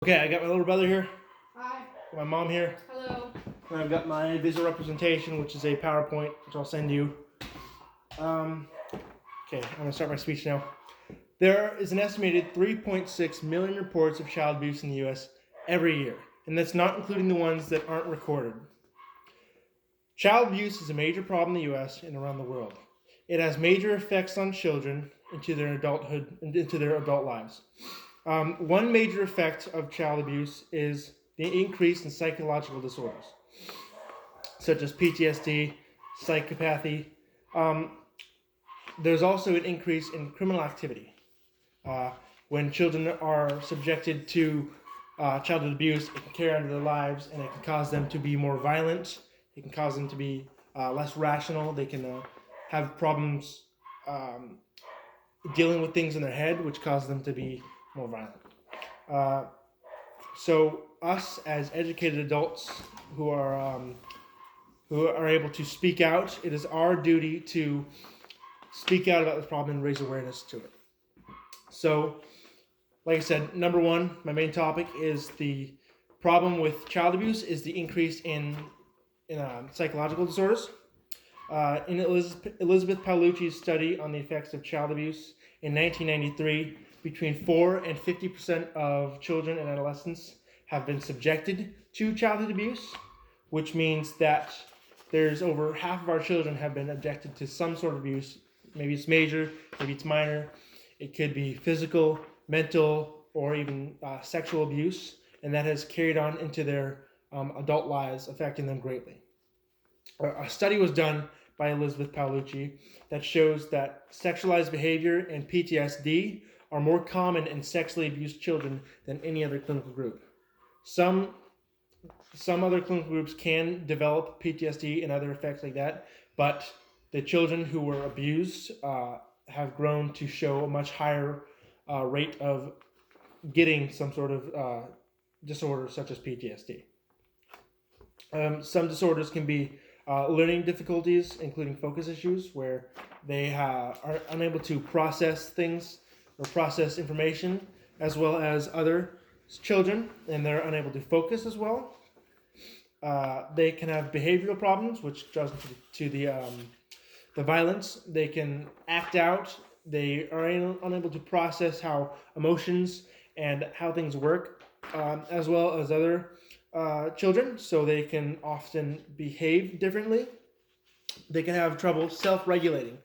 Okay, I got my little brother here, Hi. my mom here, Hello. and I've got my visual representation, which is a PowerPoint, which I'll send you. Okay, I'm going to start my speech now. There is an estimated 3.6 million reports of child abuse in the U.S. every year, and that's not including the ones that aren't recorded. Child abuse is a major problem in the U.S. and around the world. It has major effects on children into their adulthood and into their adult lives. One major effect of child abuse is the increase in psychological disorders, such as PTSD, psychopathy. There's also an increase in criminal activity. When children are subjected to childhood abuse, it can carry on to their lives, and it can cause them to be more violent. It can cause them to be less rational. They can have problems dealing with things in their head, which cause them to be more violent. So us as educated adults who are able to speak out, it is our duty to speak out about this problem and raise awareness to it. So, like I said, number one, my main topic is the problem with child abuse is the increase in psychological disorders. In Elizabeth Paolucci's study on the effects of child abuse in 1993, between 4 and 50% of children and adolescents have been subjected to childhood abuse, which means that there's over half of our children have been subjected to some sort of abuse. Maybe it's major, maybe it's minor. It could be physical, mental, or even sexual abuse, and that has carried on into their adult lives, affecting them greatly. A study was done by Elizabeth Paolucci that shows that sexualized behavior and PTSD are more common in sexually abused children than any other clinical group. Some other clinical groups can develop PTSD and other effects like that, but the children who were abused have grown to show a much higher rate of getting some sort of disorder such as PTSD. Some disorders can be learning difficulties, including focus issues, where they are unable to process things or process information, as well as other children, and they're unable to focus as well. They can have behavioral problems, which draws to the violence. They can act out. They are unable to process how emotions and how things work, as well as other children, so they can often behave differently. They can have trouble self-regulating,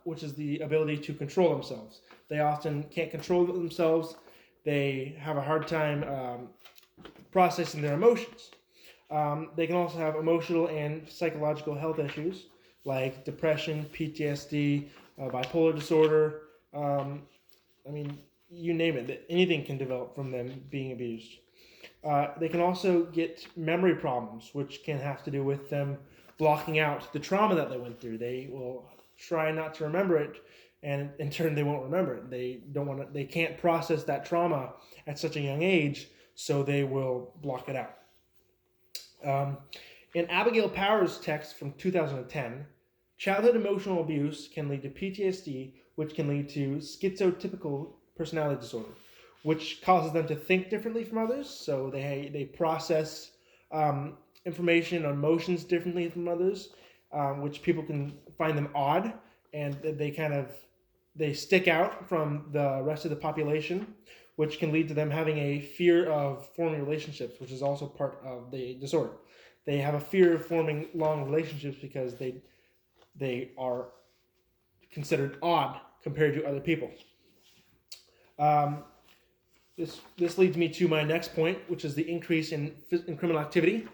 which is the ability to control themselves. They often can't control themselves. They have a hard time processing their emotions. They can also have emotional and psychological health issues like depression, PTSD, bipolar disorder. You name it. Anything can develop from them being abused. They can also get memory problems, which can have to do with them blocking out the trauma that they went through. They will try not to remember it, and in turn, they won't remember it. They don't want to. They can't process that trauma at such a young age, so they will block it out. In Abigail Powers' text from 2010, childhood emotional abuse can lead to PTSD, which can lead to schizotypal personality disorder, which causes them to think differently from others. So they process information or emotions differently from others, which people can find them odd, and they stick out from the rest of the population, which can lead to them having a fear of forming relationships, which is also part of the disorder. They have a fear of forming long relationships because they are considered odd compared to other people. This leads me to my next point, which is the increase in criminal activity.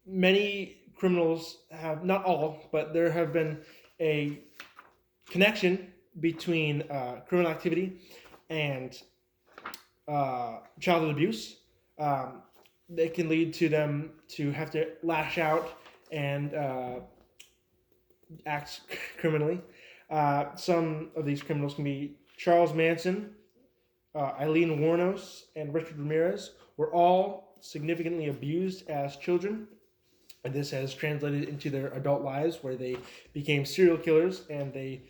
Many criminals have, not all, but there have been a connection between criminal activity and childhood abuse. They can lead to them to have to lash out and act criminally. Some of these criminals can be Charles Manson, Eileen Wuornos, and Richard Ramirez were all significantly abused as children, and this has translated into their adult lives, where they became serial killers, and the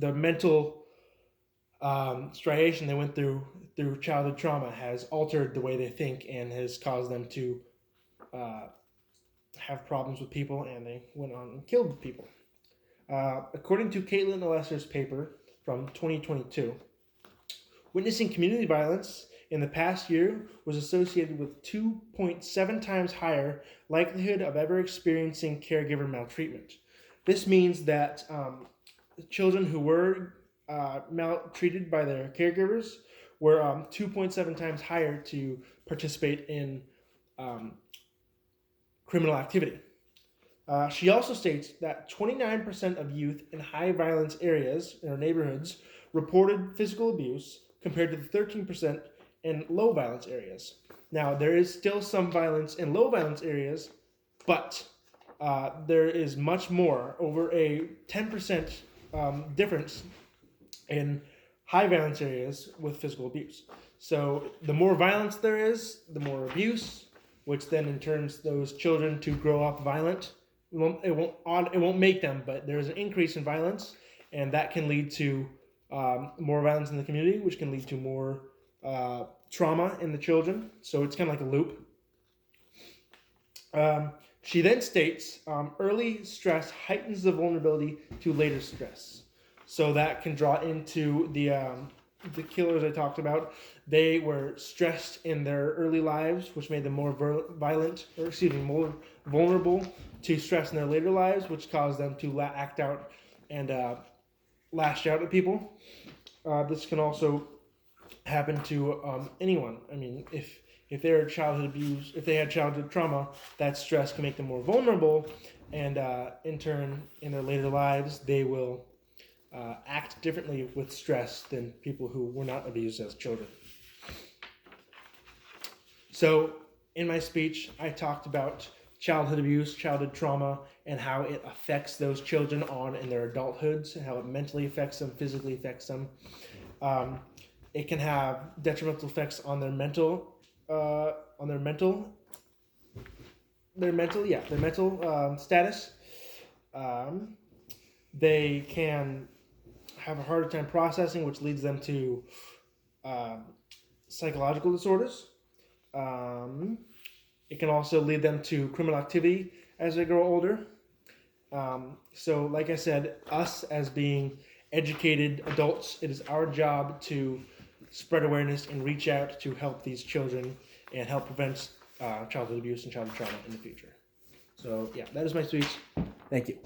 mental striation they went through childhood trauma has altered the way they think and has caused them to have problems with people, and they went on and killed people. According to Caitlin Alesser's paper from 2022, witnessing community violence in the past year was associated with 2.7 times higher likelihood of ever experiencing caregiver maltreatment. This means that children who were maltreated by their caregivers were 2.7 times higher to participate in criminal activity. She also states that 29% of youth in high violence areas in our neighborhoods reported physical abuse compared to the 13% in low violence areas. Now, there is still some violence in low violence areas, but there is much more, over a 10% difference in high violence areas with physical abuse. So the more violence there is, the more abuse, which then in turns those children to grow up violent. It won't make them, but there's an increase in violence, and that can lead to more violence in the community, which can lead to more trauma in the children. So it's kind of like a loop. She then states early stress heightens the vulnerability to later stress. So that can draw into the killers I talked about. They were stressed in their early lives, which made them more more vulnerable to stress in their later lives, which caused them to act out and lash out at people. This can also happen to anyone. I mean, if they're childhood abuse, if they had childhood trauma, that stress can make them more vulnerable, and in turn, in their later lives, they will act differently with stress than people who were not abused as children. So, in my speech, I talked about childhood abuse, childhood trauma, and how it affects those children on in their adulthoods, and how it mentally affects them, physically affects them. It can have detrimental effects on their mental status. They can have a harder time processing, which leads them to psychological disorders. It can also lead them to criminal activity as they grow older. So, like I said, us as being educated adults, it is our job to spread awareness and reach out to help these children and help prevent childhood abuse and childhood trauma in the future. So, yeah, that is my speech. Thank you.